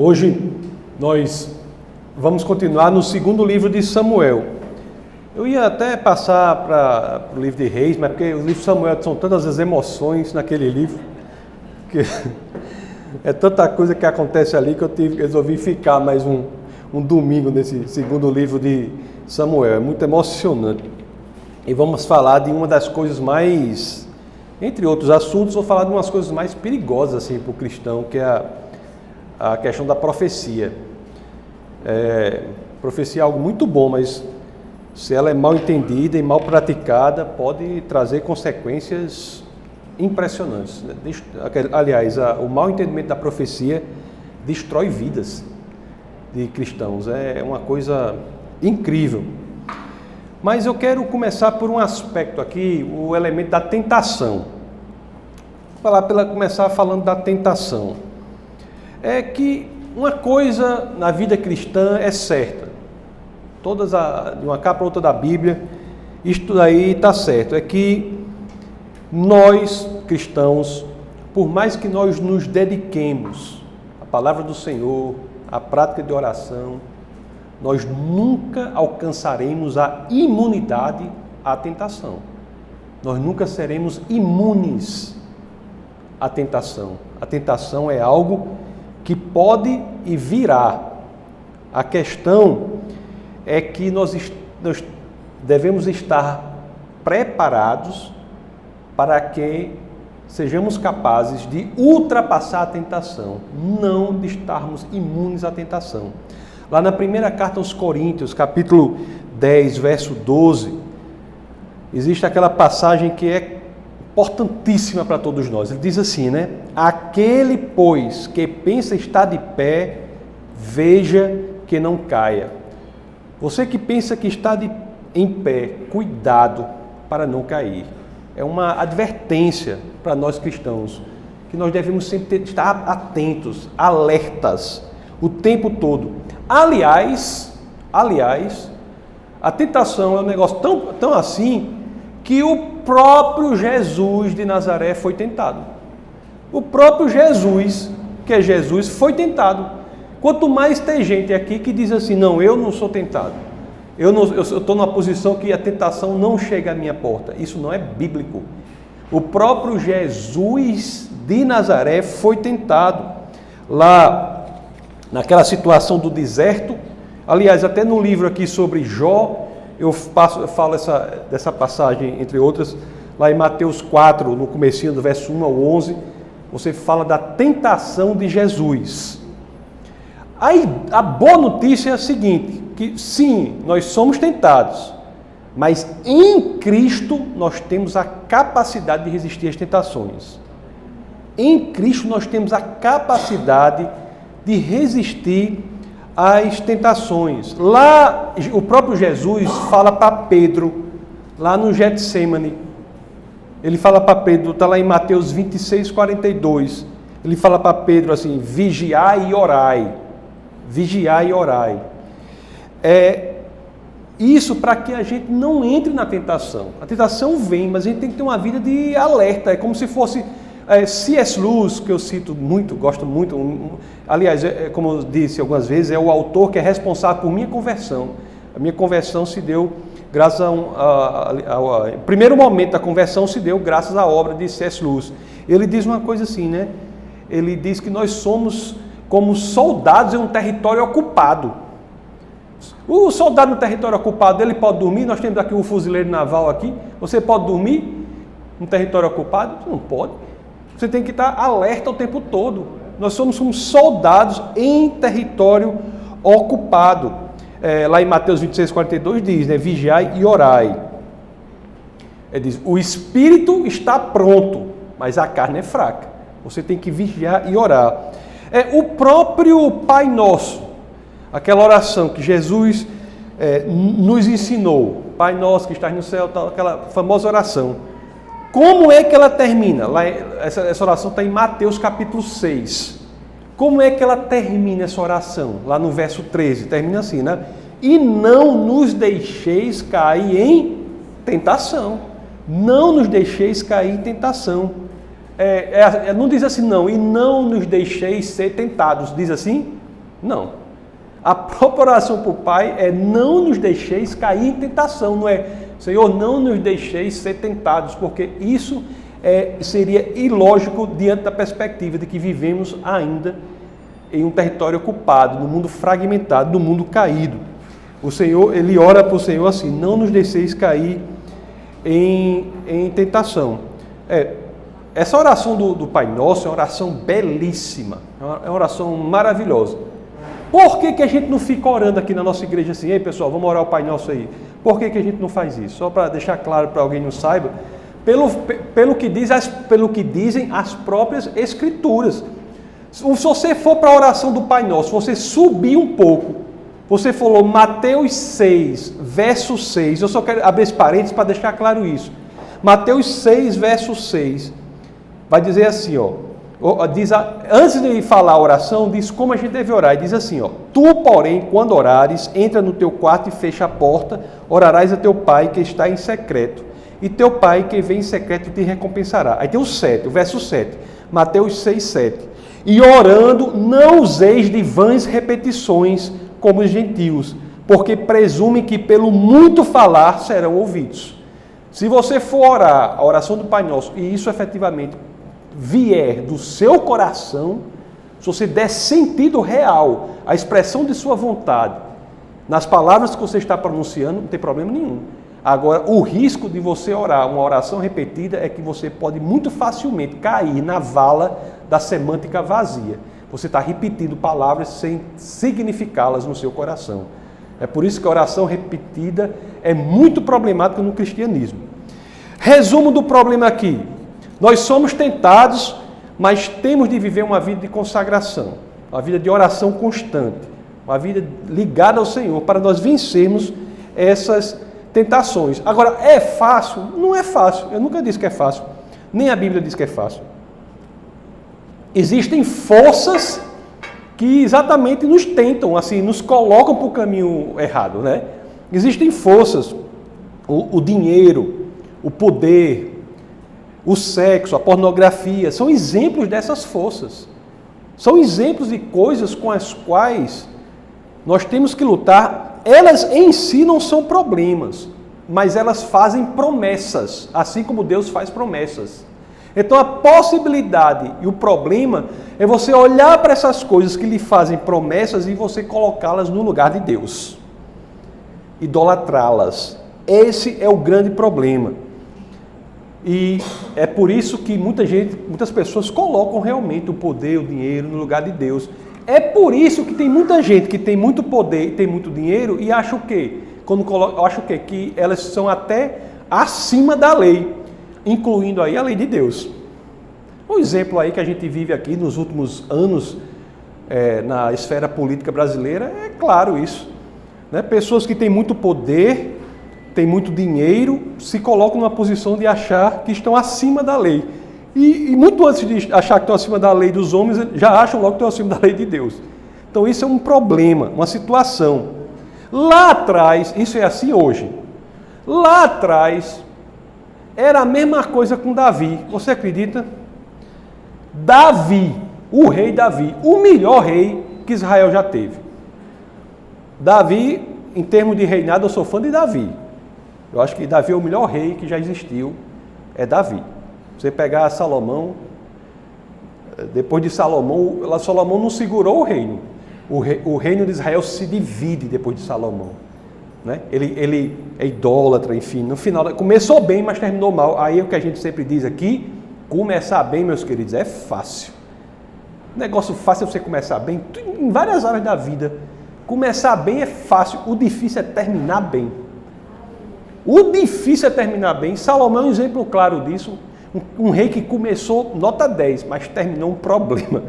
Hoje nós vamos continuar no segundo livro de Samuel. Eu ia até passar para o livro de Reis, mas porque o livro de Samuel são tantas as emoções naquele livro, que é tanta coisa que acontece ali que eu resolvi ficar mais um domingo nesse segundo livro de Samuel. É muito emocionante. E vamos falar de uma das coisas mais, entre outros assuntos, vou falar de umas coisas mais perigosas assim, para o cristão, que é a questão da profecia. Profecia é algo muito bom, mas se ela é mal entendida e mal praticada, pode trazer consequências impressionantes. Aliás, o mau entendimento da profecia destrói vidas de cristãos. É uma coisa incrível. Mas eu quero começar por um aspecto aqui, o elemento da tentação. Começar falando da tentação. É que uma coisa na vida cristã é certa. De uma capa para outra da Bíblia, isto daí está certo. É que nós, cristãos, por mais que nós nos dediquemos à palavra do Senhor, à prática de oração, nós nunca alcançaremos a imunidade à tentação. Nós nunca seremos imunes à tentação. A tentação é algo que pode e virá. A questão é que nós devemos estar preparados para que sejamos capazes de ultrapassar a tentação, não de estarmos imunes à tentação. Lá na primeira carta aos Coríntios, capítulo 10, verso 12, existe aquela passagem que é importantíssima para todos nós. Ele diz assim, né? Aquele, pois, que pensa estar de pé, veja que não caia. Você que pensa que está em pé, cuidado para não cair. É uma advertência para nós cristãos, que nós devemos sempre estar atentos, alertas, o tempo todo. Aliás, a tentação é um negócio tão assim, que o próprio Jesus de Nazaré foi tentado. O próprio Jesus, que é Jesus, foi tentado. Quanto mais tem gente aqui que diz assim, não, eu não sou tentado. Eu estou numa posição que a tentação não chega à minha porta. Isso não é bíblico. O próprio Jesus de Nazaré foi tentado. Lá, naquela situação do deserto, aliás, até no livro aqui sobre Jó, eu falo dessa passagem, entre outras, lá em Mateus 4, no comecinho do verso 1 ao 11, você fala da tentação de Jesus. Aí, a boa notícia é a seguinte, que sim, nós somos tentados, mas em Cristo nós temos a capacidade de resistir às tentações. Em Cristo nós temos a capacidade de resistir às tentações. Lá, o próprio Jesus fala para Pedro, lá no Getsemane, ele fala para Pedro, está lá em Mateus 26, 42, ele fala para Pedro assim, vigiai e orai. Vigiai e orai. Isso para que a gente não entre na tentação. A tentação vem, mas a gente tem que ter uma vida de alerta. É como se fosse C.S. Lewis, que eu cito muito, gosto muito. Aliás, como eu disse algumas vezes, é o autor que é responsável por minha conversão. A minha conversão se deu graças o primeiro momento da conversão se deu graças à obra de C.S. Lewis. Ele diz uma coisa assim, né? Ele diz que nós somos como soldados em um território ocupado. O soldado no território ocupado, ele pode dormir? Nós temos aqui um fuzileiro naval aqui. Você pode dormir no território ocupado? Não pode. Você tem que estar alerta o tempo todo. Nós somos como soldados em território ocupado. Lá em Mateus 26, 42 diz, né? Vigiai e orai. Ele diz, o espírito está pronto, mas a carne é fraca. Você tem que vigiar e orar. O próprio Pai Nosso, aquela oração que Jesus nos ensinou, Pai Nosso que estás no céu, aquela famosa oração. Como é que ela termina? Essa oração está em Mateus capítulo 6. Como é que ela termina essa oração? Lá no verso 13, termina assim, né? E não nos deixeis cair em tentação. Não nos deixeis cair em tentação. Não diz assim não, e não nos deixeis ser tentados, diz assim? Não. A própria oração para o Pai é: não nos deixeis cair em tentação, não é: Senhor, não nos deixeis ser tentados, porque isso seria ilógico diante da perspectiva de que vivemos ainda em um território ocupado, no mundo fragmentado, no mundo caído. O Senhor, ele ora para o Senhor assim: não nos deixeis cair em tentação. Essa oração do Pai Nosso é uma oração belíssima, é uma oração maravilhosa. Por que a gente não fica orando aqui na nossa igreja assim: ei pessoal, vamos orar o Pai Nosso aí? Por que a gente não faz isso? Só para deixar claro para alguém que não saiba, pelo que dizem as próprias Escrituras. Se você for para a oração do Pai Nosso, você subir um pouco, você falou Mateus 6, verso 6, eu só quero abrir esse parênteses para deixar claro isso. Mateus 6, verso 6, vai dizer assim, antes de falar a oração, diz como a gente deve orar, e diz assim, tu, porém, quando orares, entra no teu quarto e fecha a porta, orarás a teu Pai que está em secreto, e teu Pai que vem em secreto te recompensará. Aí tem o verso 7, Mateus 6, 7. E orando, não useis de vãs repetições como os gentios, porque presumem que pelo muito falar serão ouvidos. Se você for orar a oração do Pai Nosso, e isso efetivamente vier do seu coração, se você der sentido real à expressão de sua vontade, nas palavras que você está pronunciando, não tem problema nenhum. Agora, o risco de você orar uma oração repetida é que você pode muito facilmente cair na vala da semântica vazia. Você está repetindo palavras sem significá-las no seu coração. É por isso que a oração repetida é muito problemática no cristianismo. Resumo do problema aqui: nós somos tentados, mas temos de viver uma vida de consagração, uma vida de oração constante, uma vida ligada ao Senhor, para nós vencermos essas tentações. Agora, é fácil? Não é fácil. Eu nunca disse que é fácil. Nem a Bíblia diz que é fácil. Existem forças que exatamente nos tentam, assim, nos colocam para o caminho errado, né? Existem forças, o dinheiro, o poder, o sexo, a pornografia, são exemplos dessas forças. São exemplos de coisas com as quais nós temos que lutar. Elas em si não são problemas, mas elas fazem promessas, assim como Deus faz promessas. Então a possibilidade e o problema é você olhar para essas coisas que lhe fazem promessas e você colocá-las no lugar de Deus, idolatrá-las. Esse é o grande problema. E é por isso que muitas pessoas colocam realmente o poder, o dinheiro no lugar de Deus. É por isso que tem muita gente que tem muito poder e tem muito dinheiro e acha o quê? Acha o quê? Que elas são até acima da lei, incluindo aí a lei de Deus. Um exemplo aí que a gente vive aqui nos últimos anos na esfera política brasileira é claro isso, né? Pessoas que têm muito poder, têm muito dinheiro, se colocam numa posição de achar que estão acima da lei. E muito antes de achar que estão acima da lei dos homens, já acham logo que estão acima da lei de Deus. Então isso é um problema, uma situação. Lá atrás, isso é assim hoje. Lá atrás, era a mesma coisa com Davi. Você acredita? Davi, o rei Davi, o melhor rei que Israel já teve. Davi, em termos de reinado, eu sou fã de Davi. Eu acho que Davi é o melhor rei que já existiu, é Davi. Você pegar Salomão, depois de Salomão não segurou o reino. O reino de Israel se divide depois de Salomão, né? Ele é idólatra, enfim. No final, começou bem, mas terminou mal. Aí é o que a gente sempre diz aqui: começar bem, meus queridos, é fácil. Negócio fácil é você começar bem, em várias áreas da vida. Começar bem é fácil, o difícil é terminar bem. O difícil é terminar bem. Salomão é um exemplo claro disso. Um rei que começou nota 10, mas terminou um problema.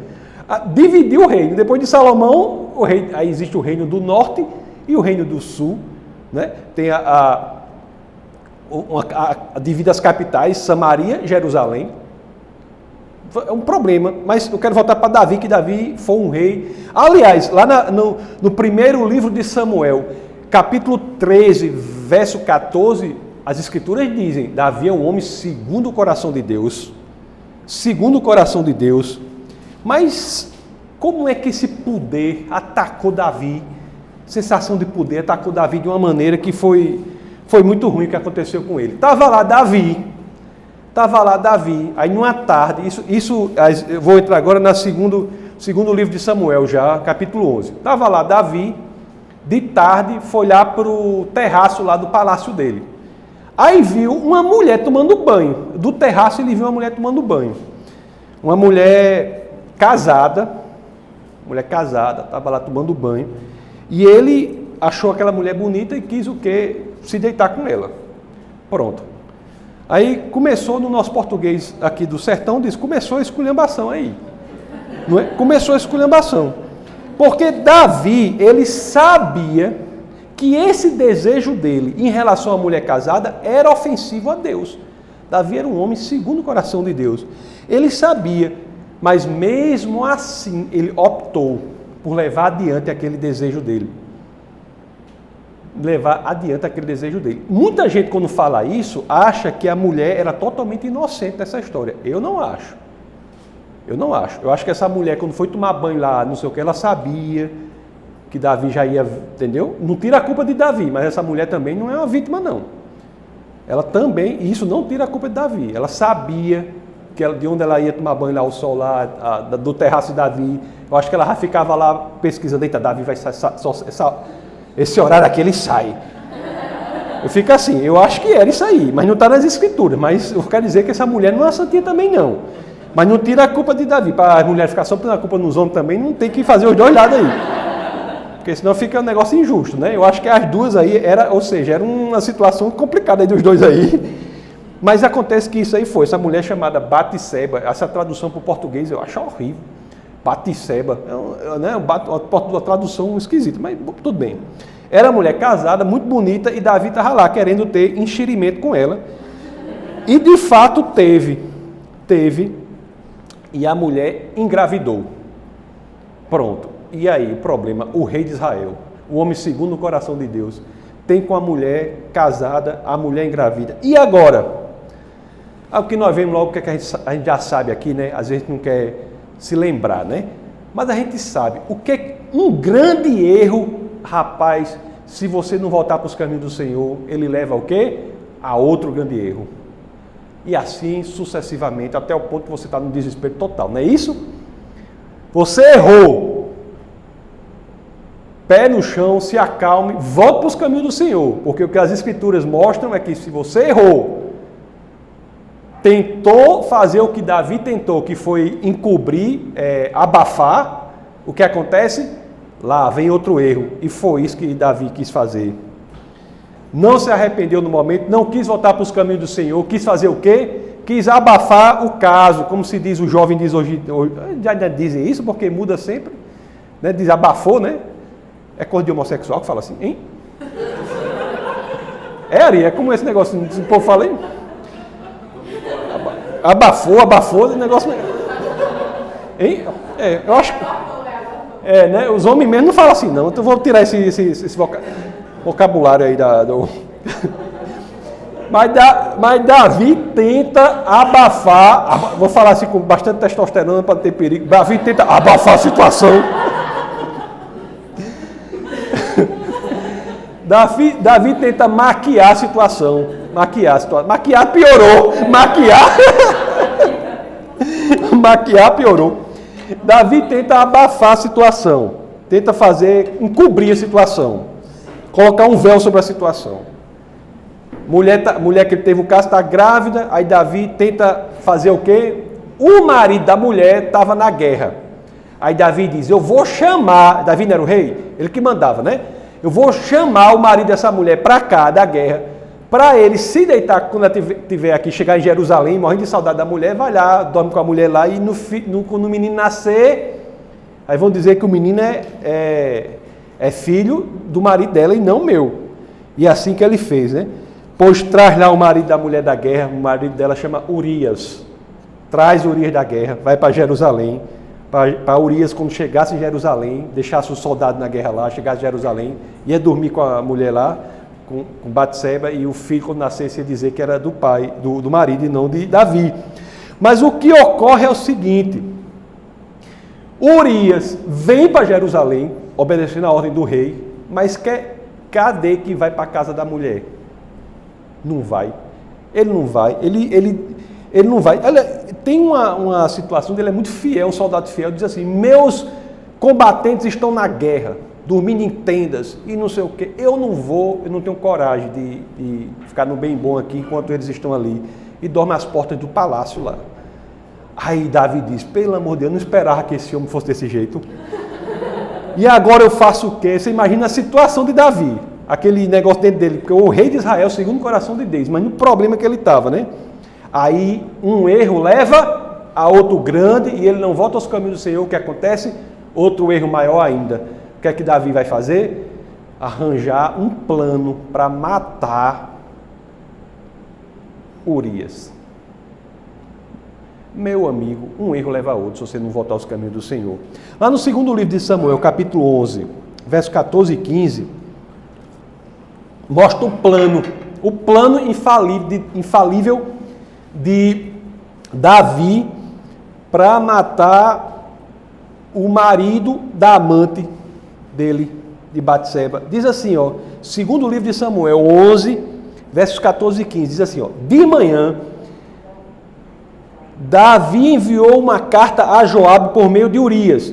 Dividiu o reino. Depois de Salomão, aí existe o reino do norte e o reino do sul, né? Tem divide as capitais, Samaria, Jerusalém. É um problema, mas eu quero voltar para Davi, que Davi foi um rei. Aliás, lá no primeiro livro de Samuel, capítulo 13, verso 14, as escrituras dizem: Davi é um homem segundo o coração de Deus. Segundo o coração de Deus. Mas Como é que esse poder atacou Davi? Sensação de poder atacou Davi de uma maneira que foi muito ruim o que aconteceu com ele. Estava lá Davi, aí numa tarde, eu vou entrar agora no segundo livro de Samuel já, capítulo 11. Estava lá Davi, de tarde, foi lá para o terraço lá do palácio dele. Aí viu uma mulher tomando banho. Do terraço ele viu uma mulher tomando banho. Uma mulher casada, estava lá tomando banho. E ele achou aquela mulher bonita e quis o quê? Se deitar com ela. Pronto. Aí começou, no nosso português aqui do sertão, começou a esculhambação aí. Não é? Começou a esculhambação. Porque Davi, ele sabia que esse desejo dele em relação à mulher casada era ofensivo a Deus. Davi era um homem segundo o coração de Deus. Ele sabia, mas mesmo assim ele optou por levar adiante aquele desejo dele. Muita gente, quando fala isso, acha que a mulher era totalmente inocente nessa história. Eu não acho. Eu acho que essa mulher, quando foi tomar banho lá, não sei o que, ela sabia que Davi já ia, entendeu? Não tira a culpa de Davi, mas essa mulher também não é uma vítima, não. Ela também, e isso não tira a culpa de Davi. Ela sabia de onde ela ia tomar banho lá, o sol lá, do terraço de Davi. Eu acho que ela já ficava lá pesquisando, eita, Davi vai sair, esse horário aqui ele sai. Eu fico assim, eu acho que era isso aí, mas não está nas escrituras. Mas eu quero dizer que essa mulher não é santinha também, não. Mas não tira a culpa de Davi. Para as mulheres ficar só pondo a culpa nos homens também, não tem que fazer os dois lados aí. Porque senão fica um negócio injusto, né? Eu acho que as duas aí, era uma situação complicada aí dos dois aí. Mas acontece que isso aí foi, essa mulher chamada Batseba, essa tradução para o português eu acho horrível. Batseba, né? Uma tradução esquisita, mas tudo bem. Era mulher casada, muito bonita, e Davi estava lá querendo ter enxerimento com ela. E de fato teve, e a mulher engravidou. Pronto. E aí, o problema, o rei de Israel, o homem segundo o coração de Deus, tem com a mulher casada, a mulher engravida. E agora? O que nós vemos logo, que a gente já sabe aqui, né? Às vezes a gente não quer se lembrar, né? Mas a gente sabe, o que é um grande erro, rapaz, se você não voltar para os caminhos do Senhor, ele leva ao quê? A outro grande erro. E assim sucessivamente, até o ponto que você está no desespero total, não é isso? Você errou. Pé no chão, se acalme, volte para os caminhos do Senhor. Porque o que as Escrituras mostram é que se você errou, tentou fazer o que Davi tentou, que foi encobrir, abafar, o que acontece? Lá vem outro erro. E foi isso que Davi quis fazer. Não se arrependeu no momento, não quis voltar para os caminhos do Senhor, quis fazer o quê? Quis abafar o caso, como se diz, o jovem diz hoje, já dizem isso, porque muda sempre, né? Diz abafou, né? É coisa de homossexual que fala assim, hein? Ari, é como esse negócio, o povo fala, hein? Abafou, o negócio... Hein? Eu acho que... né? Os homens mesmo não falam assim, não. Então eu vou tirar esse vocabulário aí Mas Davi tenta abafar, vou falar assim com bastante testosterona para não ter perigo. Davi tenta abafar a situação. Davi tenta maquiar a situação. Maquiar piorou. Maquiar piorou. Davi tenta abafar a situação. Tenta encobrir a situação. Colocar um véu sobre a situação. Mulher que teve o caso está grávida, aí Davi tenta fazer o quê? O marido da mulher estava na guerra. Aí Davi diz, eu vou chamar, Davi não era o rei? Ele que mandava, né? Eu vou chamar o marido dessa mulher para cá, da guerra, para ele se deitar, quando ela estiver aqui, chegar em Jerusalém, morrendo de saudade da mulher, vai lá, dorme com a mulher lá, e quando o menino nascer, aí vão dizer que o menino é filho do marido dela e não meu. E é assim que ele fez, né? Pois traz lá o marido da mulher da guerra, o marido dela chama Urias. Traz Urias da guerra, vai para Jerusalém, para Urias, quando chegasse em Jerusalém, deixasse os soldados na guerra lá, chegasse em Jerusalém, ia dormir com a mulher lá, com Batseba, e o filho, quando nascesse, ia dizer que era do pai, do marido e não de Davi. Mas o que ocorre é o seguinte: Urias vem para Jerusalém, obedecendo a ordem do rei, mas cadê que vai para a casa da mulher? Não vai. Ele não vai. Ele não vai. Olha, tem uma situação onde ele é muito fiel, um soldado fiel, diz assim: meus combatentes estão na guerra, dormindo em tendas e não sei o quê. Eu não vou, eu não tenho coragem de ficar no bem bom aqui enquanto eles estão ali. E dorme às portas do palácio lá. Aí Davi diz: pelo amor de Deus, eu não esperava que esse homem fosse desse jeito. E agora eu faço o quê? Você imagina a situação de Davi, aquele negócio dentro dele, porque o rei de Israel, segundo o coração de Deus, mas no problema que ele estava, né? Aí um erro leva a outro grande e ele não volta aos caminhos do Senhor. O que acontece? Outro erro maior ainda. O que é que Davi vai fazer? Arranjar um plano para matar Urias. Meu amigo, um erro leva a outro se você não voltar aos caminhos do Senhor. Lá no segundo livro de Samuel, capítulo 11, versos 14 e 15, mostra o plano infalível de Davi para matar o marido da amante dele, de Batseba. Diz assim, ó, segundo livro de Samuel 11, versos 14 e 15, diz assim, ó: de manhã, Davi enviou uma carta a Joabe por meio de Urias.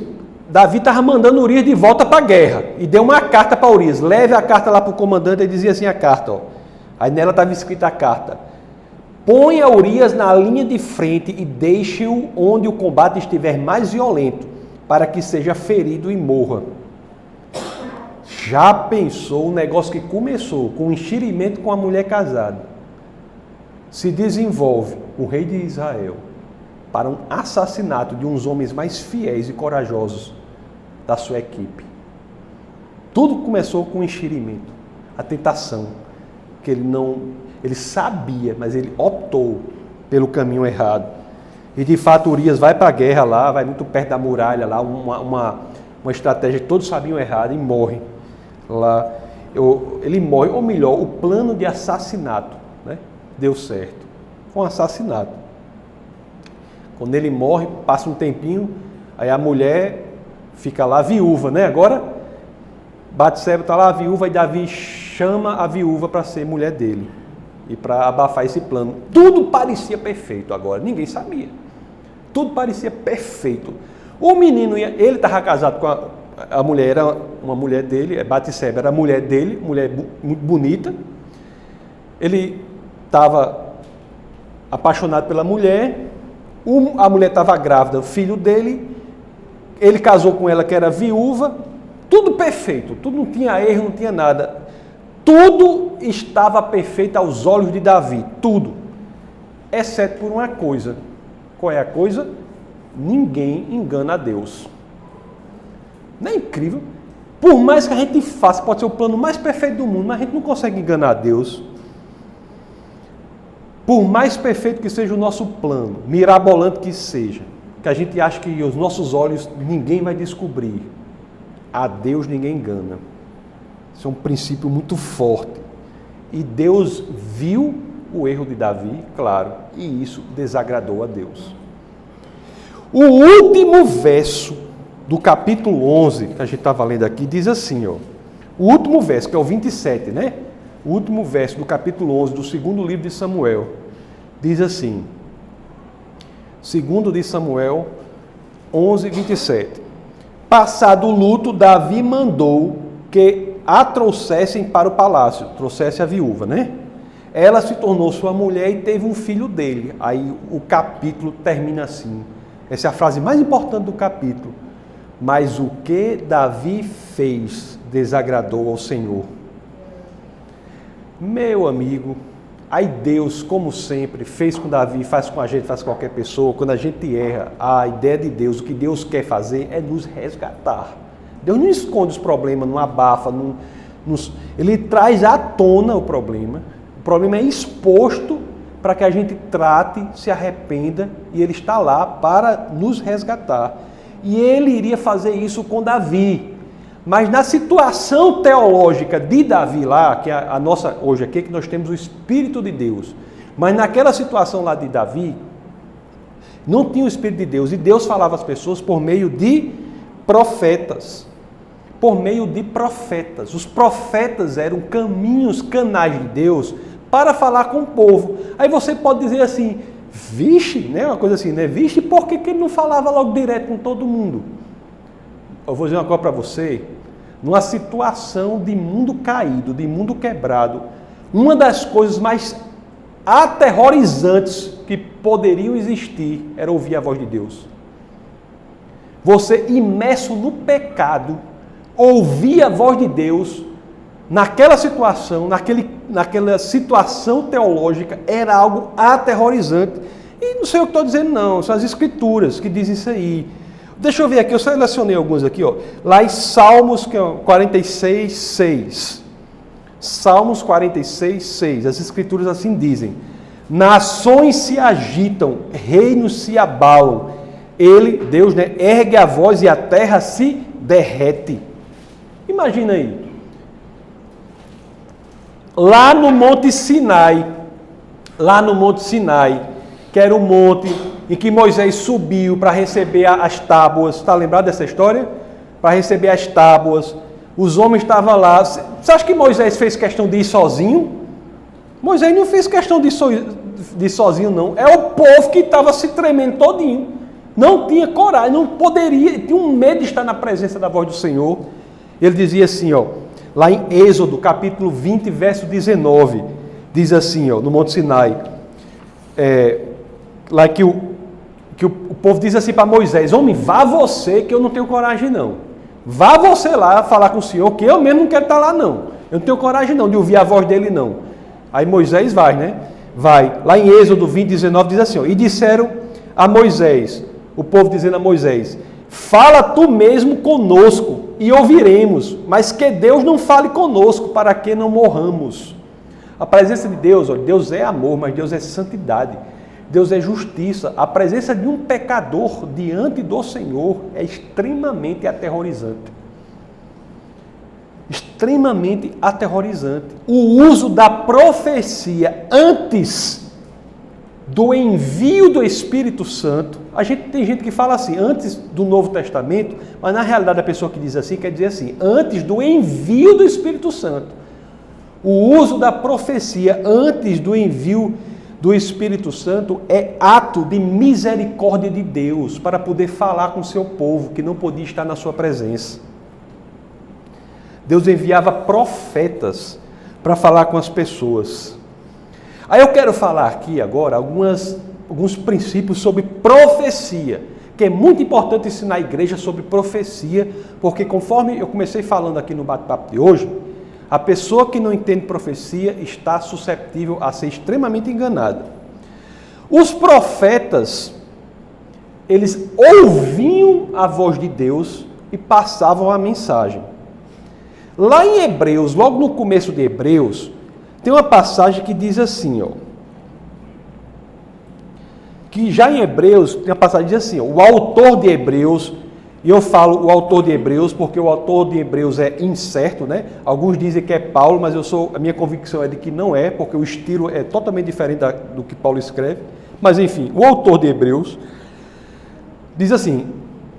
Davi estava mandando Urias de volta para a guerra e deu uma carta para Urias: leve a carta lá para o comandante. E dizia assim a carta, ó. Aí nela estava escrita a carta: ponha Urias na linha de frente e deixe-o onde o combate estiver mais violento, para que seja ferido e morra. Já pensou o negócio que começou com um enxerimento com a mulher casada, se desenvolve o rei de Israel para um assassinato de uns homens mais fiéis e corajosos da sua equipe. Tudo começou com um enxerimento, a tentação, que ele sabia, mas ele optou pelo caminho errado. E de fato Urias vai para a guerra lá, vai muito perto da muralha lá, uma estratégia que todos sabiam errado, e morre lá. Ele morre, ou melhor, o plano de assassinato, né, deu certo. Foi um assassinato. Quando ele morre, passa um tempinho, aí a mulher fica lá viúva, né? Agora, Batseba está lá viúva e Davi chama a viúva para ser mulher dele e para abafar esse plano. Tudo parecia perfeito agora, ninguém sabia. Tudo parecia perfeito. O menino, ele estava casado com a mulher, era uma mulher dele, Batseba era a mulher dele, mulher muito bonita. Ele estava apaixonado pela mulher. A mulher estava grávida, o filho dele, ele casou com ela que era viúva, tudo perfeito, tudo não tinha erro, não tinha nada. Tudo estava perfeito aos olhos de Davi, tudo, exceto por uma coisa. Qual é a coisa? Ninguém engana a Deus. Não é incrível? Por mais que a gente faça, pode ser o plano mais perfeito do mundo, mas a gente não consegue enganar a Deus. Por mais perfeito que seja o nosso plano, mirabolante que seja, que a gente acha que os nossos olhos ninguém vai descobrir, a Deus ninguém engana. Isso é um princípio muito forte. E Deus viu o erro de Davi, claro, e isso desagradou a Deus. O último verso do capítulo 11, que a gente estava lendo aqui, diz assim, ó, o último verso, que é o 27, né? O último verso do capítulo 11 do segundo livro de Samuel, diz assim, segundo de Samuel 11, 27. Passado o luto, Davi mandou que a trouxessem para o palácio, trouxesse a viúva, né? Ela se tornou sua mulher e teve um filho dele. Aí o capítulo termina assim. Essa é a frase mais importante do capítulo. Mas o que Davi fez desagradou ao Senhor. Meu amigo, aí Deus, como sempre, fez com Davi, faz com a gente, faz com qualquer pessoa. Quando a gente erra, a ideia de Deus, o que Deus quer fazer é nos resgatar. Deus não esconde os problemas, não abafa, Ele traz à tona o problema. O problema é exposto para que a gente trate, se arrependa, e Ele está lá para nos resgatar. E Ele iria fazer isso com Davi. Mas na situação teológica de Davi lá, que é a nossa hoje aqui, que nós temos o Espírito de Deus, mas naquela situação lá de Davi, Não tinha o Espírito de Deus. E Deus falava às pessoas por meio de profetas. Por meio de profetas. Os profetas eram caminhos, canais de Deus para falar com o povo. Aí você pode dizer assim, vixe, né? Uma coisa assim, né? Vixe, por que ele não falava logo direto com todo mundo? Eu vou dizer uma coisa para você. Numa situação de mundo caído, de mundo quebrado, uma das coisas mais aterrorizantes que poderiam existir era ouvir a voz de Deus. Você imerso no pecado, ouvir a voz de Deus, naquela situação, naquela situação teológica, era algo aterrorizante. E não sei o que estou dizendo não, são as Escrituras que dizem isso aí. Deixa eu ver aqui, eu selecionei alguns aqui, ó. Lá em Salmos 46, 6. Salmos 46, 6. As Escrituras assim dizem: nações se agitam, reinos se abalam. Ele, Deus, né, ergue a voz e a terra se derrete. Imagina aí. Lá no Monte Sinai, que era o monte em que Moisés subiu para receber as tábuas. Está lembrado dessa história? Para receber as tábuas. Os homens estavam lá. Você acha que Moisés fez questão de ir sozinho? Moisés não fez questão de ir sozinho, não. É o povo que estava se tremendo todinho. Não tinha coragem, não poderia, tinha um medo de estar na presença da voz do Senhor. Ele dizia assim, ó, lá em Êxodo, capítulo 20, verso 19, diz assim, ó, no Monte Sinai, lá que o povo diz assim para Moisés: homem, vá você, que eu não tenho coragem não. Vá você lá falar com o Senhor, que eu mesmo não quero estar lá não. Eu não tenho coragem não de ouvir a voz dele não. Aí Moisés vai, né? Vai. Lá em Êxodo 20, 19 diz assim, ó, e disseram a Moisés, o povo dizendo a Moisés: fala tu mesmo conosco e ouviremos, mas que Deus não fale conosco para que não morramos. A presença de Deus, ó, Deus é amor, mas Deus é santidade. Deus é justiça. A presença de um pecador diante do Senhor é extremamente aterrorizante. Extremamente aterrorizante. O uso da profecia antes do envio do Espírito Santo. Tem gente que fala assim, antes do Novo Testamento, mas na realidade a pessoa que diz assim, quer dizer assim, antes do envio do Espírito Santo. O uso da profecia antes do envio do Espírito Santo é ato de misericórdia de Deus para poder falar com o seu povo que não podia estar na sua presença. Deus enviava profetas para falar com as pessoas. Aí eu quero falar aqui agora alguns princípios sobre profecia, que é muito importante ensinar a igreja sobre profecia, porque conforme eu comecei falando aqui no bate-papo de hoje, a pessoa que não entende profecia está suscetível a ser extremamente enganada. Os profetas, eles ouviam a voz de Deus e passavam a mensagem. Lá em Hebreus, logo no começo de Hebreus, tem uma passagem que diz assim, ó, que já em Hebreus, tem uma passagem que diz assim, ó, o autor de Hebreus, e eu falo o autor de Hebreus porque o autor de Hebreus é incerto, né? Alguns dizem que é Paulo, mas a minha convicção é de que não é, porque o estilo é totalmente diferente do que Paulo escreve. Mas enfim, o autor de Hebreus diz assim,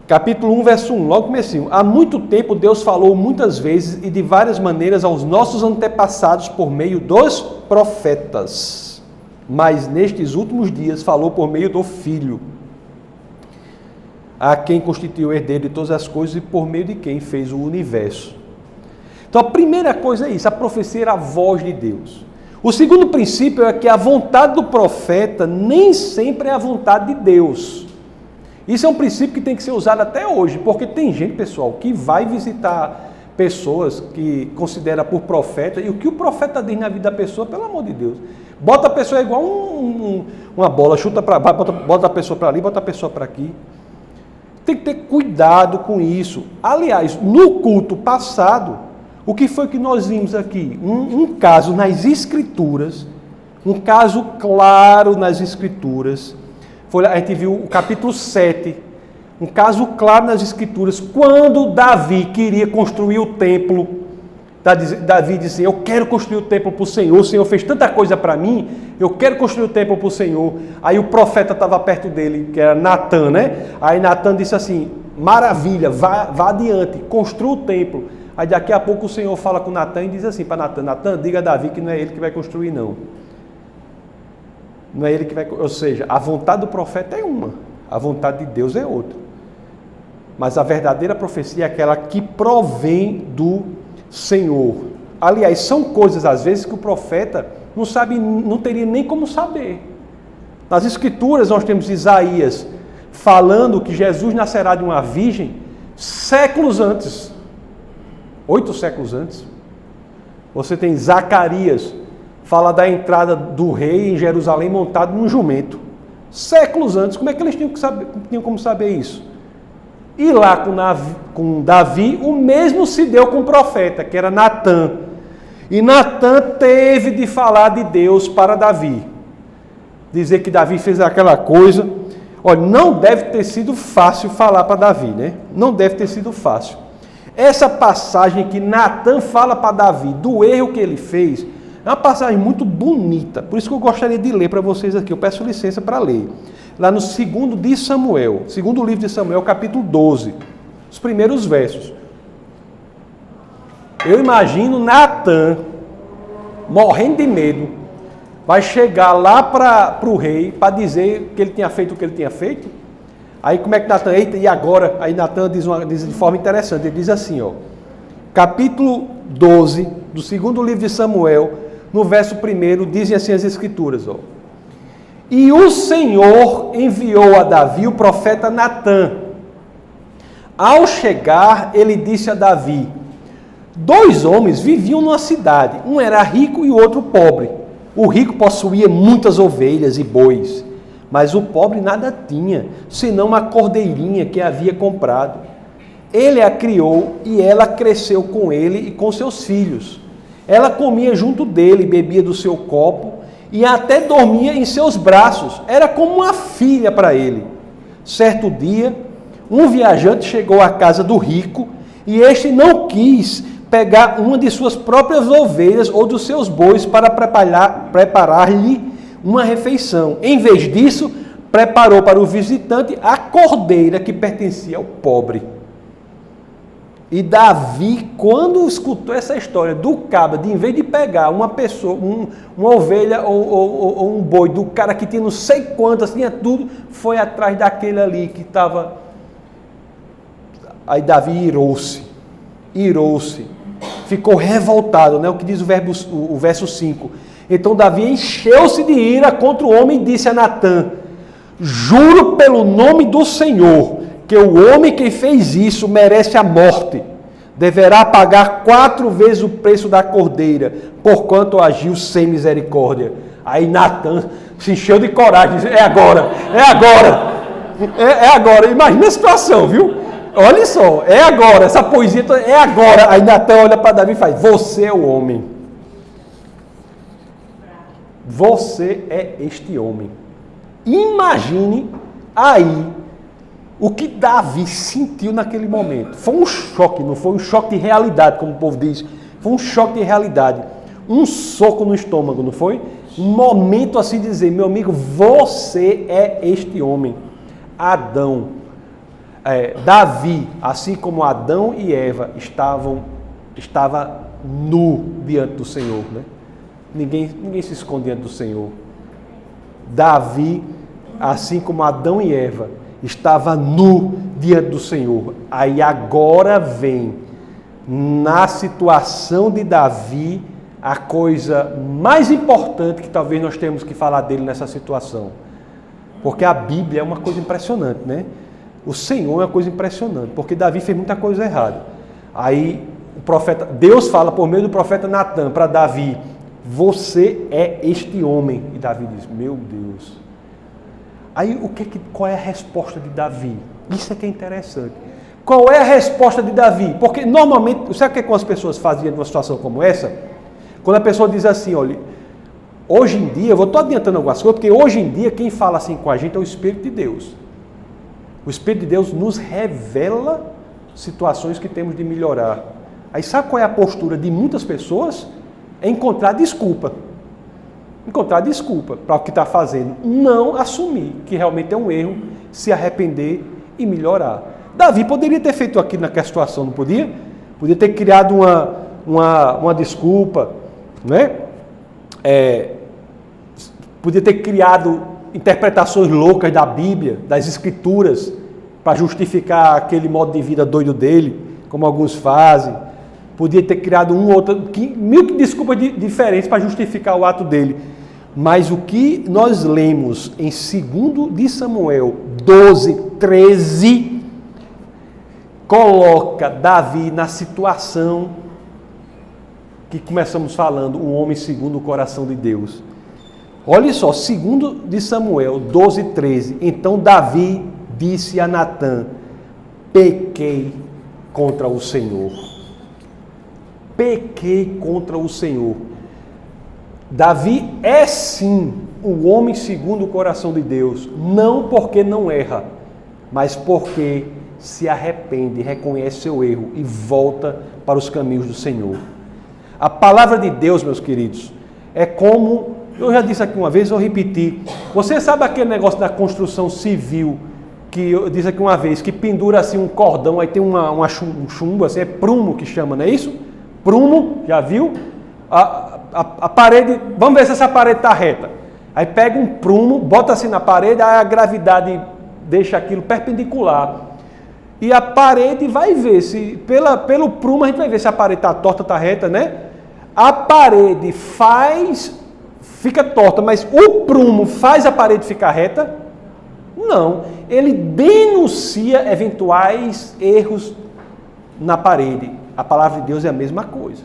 capítulo 1, verso 1, logo comecinho: há muito tempo Deus falou muitas vezes e de várias maneiras aos nossos antepassados por meio dos profetas, mas nestes últimos dias falou por meio do Filho, a quem constituiu o herdeiro de todas as coisas e por meio de quem fez o universo. Então a primeira coisa é isso, a profecia era a voz de Deus. O segundo princípio é que a vontade do profeta nem sempre é a vontade de Deus. Isso é um princípio que tem que ser usado até hoje, porque tem gente, pessoal, que vai visitar pessoas que considera por profeta, e o que o profeta diz na vida da pessoa, pelo amor de Deus, bota a pessoa igual uma bola, chuta para baixo, bota a pessoa para ali, bota a pessoa para aqui. Tem que ter cuidado com isso. Aliás, no culto passado, o que foi que nós vimos aqui? Um caso nas Escrituras, um caso claro nas Escrituras. A gente viu o capítulo 7, um caso claro nas Escrituras, quando Davi queria construir o templo, Davi diz assim, eu quero construir o templo para o Senhor fez tanta coisa para mim, eu quero construir o templo para o Senhor. Aí o profeta estava perto dele, que era Natan, né? Aí Natan disse assim, maravilha, vá adiante, construa o templo. Aí daqui a pouco o Senhor fala com Natan e diz assim para Natan, Natan, diga a Davi que não é ele que vai construir não. Não é ele que vai, ou seja, a vontade do profeta é uma, a vontade de Deus é outra. Mas a verdadeira profecia é aquela que provém do Senhor. Aliás, são coisas às vezes que o profeta não sabe, não teria nem como saber. Nas Escrituras nós temos Isaías falando que Jesus nascerá de uma virgem séculos antes, 8 séculos antes. Você tem Zacarias, fala da entrada do rei em Jerusalém montado num jumento. Séculos antes, como é que eles tinham como saber isso? E lá com Davi, o mesmo se deu com o profeta, que era Natan. E Natan teve de falar de Deus para Davi. Dizer que Davi fez aquela coisa. Olha, não deve ter sido fácil falar para Davi, né? Não deve ter sido fácil. Essa passagem que Natan fala para Davi do erro que ele fez, é uma passagem muito bonita. Por isso que eu gostaria de ler para vocês aqui. Eu peço licença para ler. Lá no segundo livro de Samuel, capítulo 12, os primeiros versos. Eu imagino Natan, morrendo de medo, vai chegar lá para o rei para dizer que ele tinha feito o que ele tinha feito. Aí como é que Natan, eita, e agora? Aí Natan diz de forma interessante, ele diz assim, ó, capítulo 12, do segundo livro de Samuel, no verso 1, dizem assim as Escrituras, ó. E o Senhor enviou a Davi o profeta Natan. Ao chegar, ele disse a Davi, 2 homens viviam numa cidade, um era rico e o outro pobre. O rico possuía muitas ovelhas e bois, mas o pobre nada tinha, senão uma cordeirinha que havia comprado. Ele a criou e ela cresceu com ele e com seus filhos. Ela comia junto dele, bebia do seu copo, e até dormia em seus braços, era como uma filha para ele. Certo dia, um viajante chegou à casa do rico, e este não quis pegar uma de suas próprias ovelhas ou dos seus bois para preparar-lhe uma refeição. Em vez disso, preparou para o visitante a cordeira que pertencia ao pobre. E Davi, quando escutou essa história do cabra, de em vez de pegar uma pessoa, uma ovelha ou um boi do cara que tinha não sei quantas, tinha tudo, foi atrás daquele ali que estava... Aí Davi irou-se, ficou revoltado, né? O que diz o verso 5. Então Davi encheu-se de ira contra o homem e disse a Natan, juro pelo nome do Senhor, que o homem que fez isso merece a morte. Deverá pagar 4 vezes o preço da cordeira, porquanto agiu sem misericórdia. Aí Natan se encheu de coragem, disse, é agora. Imagina a situação, viu? Olha só, é agora, essa poesia é agora. Aí Natan olha para Davi e faz, você é o homem. Você é este homem. Imagine aí o que Davi sentiu naquele momento. Foi um choque, não foi um choque de realidade, como o povo diz. Foi um choque de realidade. Um soco no estômago, não foi? Um momento assim de dizer, meu amigo, você é este homem. Davi, assim como Adão e Eva estava nu diante do Senhor, né? Ninguém se esconde diante do Senhor. Davi, assim como Adão e Eva, estava nu diante do Senhor. Aí agora vem, na situação de Davi, a coisa mais importante que talvez nós temos que falar dele nessa situação. Porque a Bíblia é uma coisa impressionante, né? O Senhor é uma coisa impressionante, porque Davi fez muita coisa errada. Aí Deus fala por meio do profeta Natan para Davi, você é este homem. E Davi diz, meu Deus. Aí qual é a resposta de Davi? Isso é que é interessante. Qual é a resposta de Davi? Porque normalmente, sabe o que as pessoas faziam numa situação como essa? Quando a pessoa diz assim, olha, hoje em dia, eu estou adiantando algumas coisas, porque hoje em dia quem fala assim com a gente é o Espírito de Deus. O Espírito de Deus nos revela situações que temos de melhorar. Aí sabe qual é a postura de muitas pessoas? É encontrar desculpa. Encontrar desculpa para o que está fazendo. Não assumir que realmente é um erro, se arrepender e melhorar. Davi poderia ter feito aquilo naquela situação, não podia? Podia ter criado uma desculpa, né? Podia ter criado interpretações loucas da Bíblia, das Escrituras, para justificar aquele modo de vida doido dele, como alguns fazem. Podia ter criado mil desculpas diferentes para justificar o ato dele. Mas o que nós lemos em 2 de Samuel 12, 13, coloca Davi na situação que começamos falando, um homem segundo o coração de Deus. Olha só, 2 de Samuel 12, 13. Então Davi disse a Natã: pequei contra o Senhor. Pequei contra o Senhor. Davi é sim o homem segundo o coração de Deus, não porque não erra, mas porque se arrepende, reconhece seu erro e volta para os caminhos do Senhor. A palavra de Deus, meus queridos, é como, eu já disse aqui uma vez, eu repeti, você sabe aquele negócio da construção civil, que eu disse aqui uma vez, que pendura assim um cordão, aí tem um chumbo, assim, é prumo que chama, não é isso? Prumo, já viu? A parede, vamos ver se essa parede está reta. Aí pega um prumo, bota assim na parede, aí a gravidade deixa aquilo perpendicular. E a parede vai ver, se pelo prumo a gente vai ver se a parede está torta, está reta, né? A parede fica torta, mas o prumo faz a parede ficar reta? Não. Ele denuncia eventuais erros na parede. A palavra de Deus é a mesma coisa.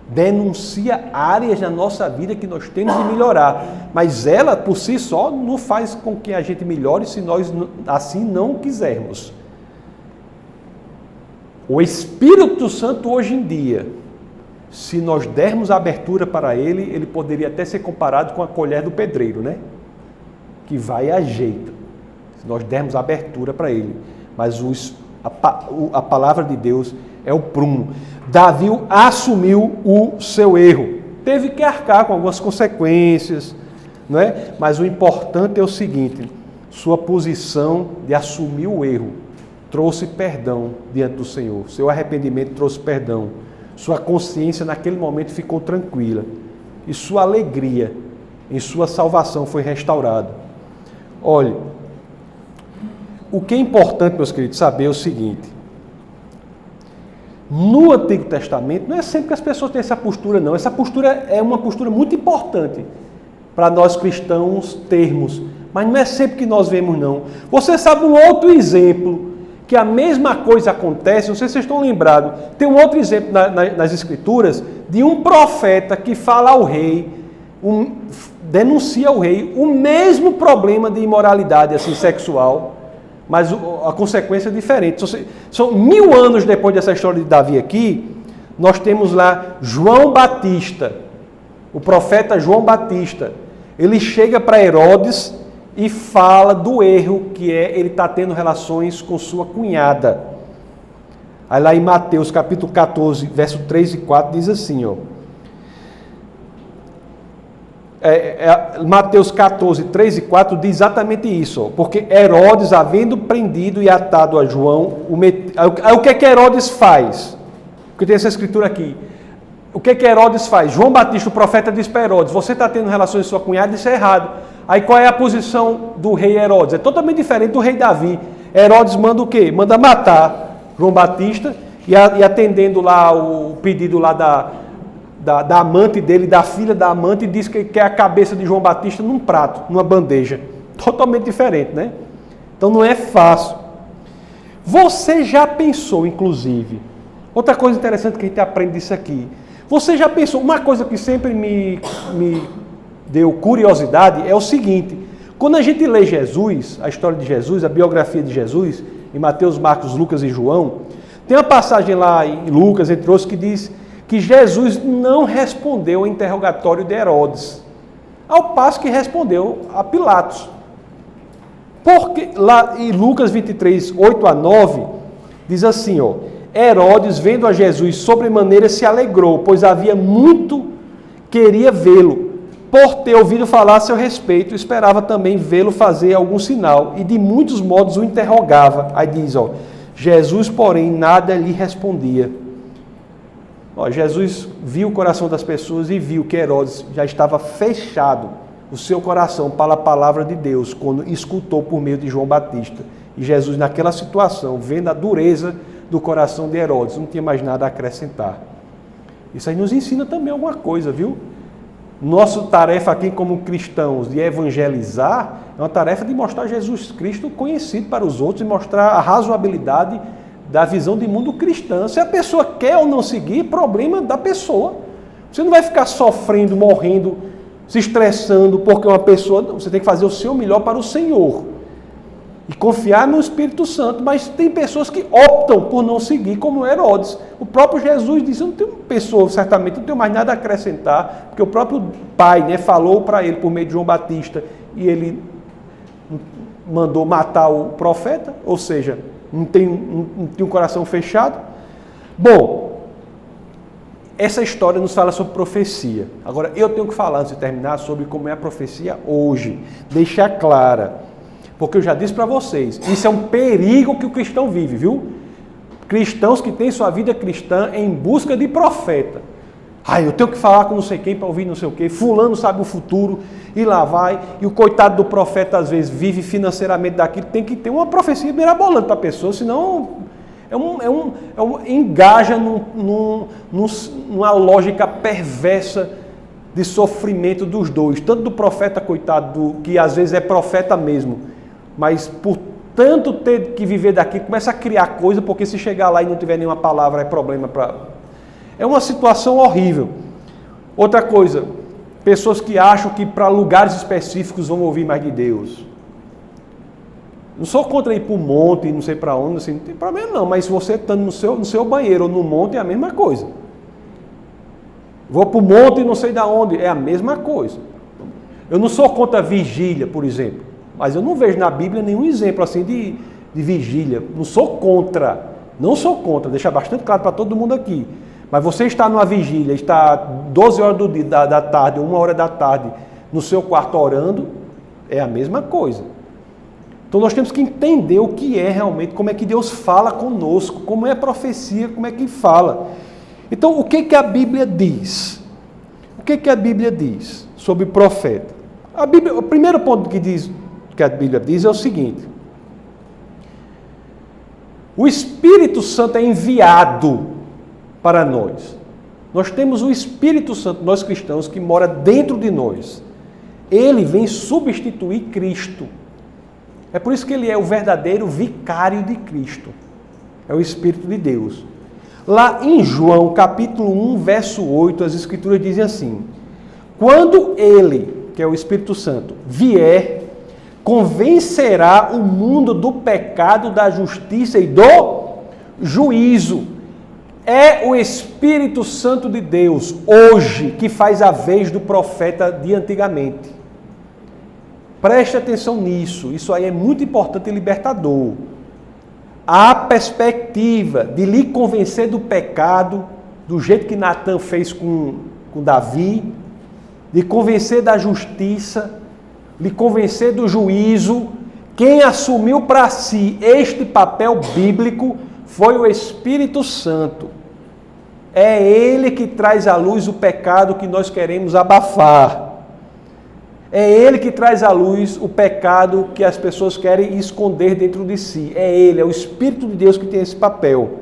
Denuncia áreas na nossa vida que nós temos de melhorar. Mas ela, por si só, não faz com que a gente melhore se nós assim não quisermos. O Espírito Santo hoje em dia, se nós dermos abertura para ele poderia até ser comparado com a colher do pedreiro, né? Que vai e ajeita. Se nós dermos abertura para ele. Mas a palavra de Deus é o prumo. Davi assumiu o seu erro. Teve que arcar com algumas consequências, não é? Mas o importante é o seguinte: sua posição de assumir o erro trouxe perdão diante do Senhor. Seu arrependimento trouxe perdão. Sua consciência naquele momento ficou tranquila. E sua alegria em sua salvação foi restaurada. Olha, o que é importante, meus queridos, saber é o seguinte: no Antigo Testamento, não é sempre que as pessoas têm essa postura, não. Essa postura é uma postura muito importante para nós cristãos termos, mas não é sempre que nós vemos, não. Você sabe um outro exemplo que a mesma coisa acontece, não sei se vocês estão lembrados, tem um outro exemplo nas Escrituras de um profeta que fala ao rei, denuncia ao rei o mesmo problema de imoralidade assim, sexual, mas a consequência é diferente. São 1000 anos depois dessa história de Davi aqui, nós temos lá João Batista, o profeta João Batista. Ele chega para Herodes e fala do erro que é ele estar tendo relações com sua cunhada. Aí lá em Mateus capítulo 14, verso 3 e 4 diz assim, ó. Mateus 14, 3 e 4 diz exatamente isso, ó, porque Herodes, havendo prendido e atado a João, aí o que é que Herodes faz? Porque tem essa escritura aqui. O que é que Herodes faz? João Batista, o profeta, diz para Herodes: você está tendo relações com sua cunhada, isso é errado. Aí qual é a posição do rei Herodes? É totalmente diferente do rei Davi. Herodes manda o quê? Manda matar João Batista e atendendo lá o pedido lá da amante dele, da filha da amante, diz que quer a cabeça de João Batista num prato, numa bandeja. Totalmente diferente, né? Então não é fácil. Você já pensou, inclusive, outra coisa interessante que a gente aprende disso aqui, você já pensou, uma coisa que sempre me deu curiosidade é o seguinte: quando a gente lê Jesus, a história de Jesus, a biografia de Jesus, em Mateus, Marcos, Lucas e João, tem uma passagem lá em Lucas, entre outros, que diz que Jesus não respondeu ao interrogatório de Herodes, ao passo que respondeu a Pilatos. Porque lá em Lucas 23, 8 a 9, diz assim, ó: Herodes, vendo a Jesus sobremaneira, se alegrou, pois havia muito queria vê-lo. Por ter ouvido falar a seu respeito, esperava também vê-lo fazer algum sinal, e de muitos modos o interrogava. Aí diz, Jesus, porém, nada lhe respondia. Jesus viu o coração das pessoas e viu que Herodes já estava fechado o seu coração para a palavra de Deus, quando escutou por meio de João Batista. E Jesus, naquela situação, vendo a dureza do coração de Herodes, não tinha mais nada a acrescentar. Isso aí nos ensina também alguma coisa, viu? Nossa tarefa aqui como cristãos de evangelizar é uma tarefa de mostrar Jesus Cristo conhecido para os outros e mostrar a razoabilidade da visão de mundo cristã. Se a pessoa quer ou não seguir, problema da pessoa. Você não vai ficar sofrendo, morrendo, se estressando porque uma pessoa... Não, você tem que fazer o seu melhor para o Senhor e confiar no Espírito Santo, mas tem pessoas que optam por não seguir, como Herodes. O próprio Jesus disse, eu não tenho pessoa, certamente, não tenho mais nada a acrescentar, porque o próprio Pai, falou para ele por meio de João Batista, e ele mandou matar o profeta, ou seja, não tem um coração fechado. Bom, essa história nos fala sobre profecia. Agora, eu tenho que falar, antes de terminar, sobre como é a profecia hoje. Deixar clara. Porque eu já disse para vocês, isso é um perigo que o cristão vive, viu? Cristãos que têm sua vida cristã em busca de profeta. Eu tenho que falar com não sei quem para ouvir não sei o quê. Fulano sabe o futuro e lá vai. E o coitado do profeta, às vezes, vive financeiramente daquilo. Tem que ter uma profecia mirabolante para a pessoa, senão engaja numa lógica perversa de sofrimento dos dois. Tanto do profeta, coitado, que às vezes é profeta mesmo, mas por tanto ter que viver daqui, começa a criar coisa, porque se chegar lá e não tiver nenhuma palavra, é problema para... É uma situação horrível. Outra coisa, pessoas que acham que para lugares específicos vão ouvir mais de Deus. Não sou contra ir para o monte, não sei para onde, assim, não tem problema não, mas se você estando no seu banheiro ou no monte, é a mesma coisa. Vou para o monte e não sei de onde, é a mesma coisa. Eu não sou contra vigília, por exemplo. Mas eu não vejo na Bíblia nenhum exemplo assim de vigília. Não sou contra, deixar bastante claro para todo mundo aqui. Mas você está numa vigília, está 12 horas da tarde, 1 hora da tarde, no seu quarto orando, é a mesma coisa. Então nós temos que entender o que é realmente, como é que Deus fala conosco, como é a profecia, como é que fala. Então o que a Bíblia diz? O que a Bíblia diz sobre o profeta? O primeiro ponto que a Bíblia diz é o seguinte: o Espírito Santo é enviado para nós. Nós temos o Espírito Santo, nós cristãos, que mora dentro de nós. Ele vem substituir Cristo. É por isso que ele é o verdadeiro vicário de Cristo. É o Espírito de Deus. Lá em João, capítulo 1, verso 8, as Escrituras dizem assim: quando ele, que é o Espírito Santo, vier, convencerá o mundo do pecado, da justiça e do juízo. É o Espírito Santo de Deus, hoje, que faz a vez do profeta de antigamente. Preste atenção nisso, isso aí é muito importante e libertador. A perspectiva de lhe convencer do pecado, do jeito que Natan fez com Davi, de convencer da justiça, lhe convencer do juízo. Quem assumiu para si este papel bíblico foi o Espírito Santo. É ele que traz à luz o pecado que nós queremos abafar. É ele que traz à luz o pecado que as pessoas querem esconder dentro de si. É ele, é o Espírito de Deus que tem esse papel.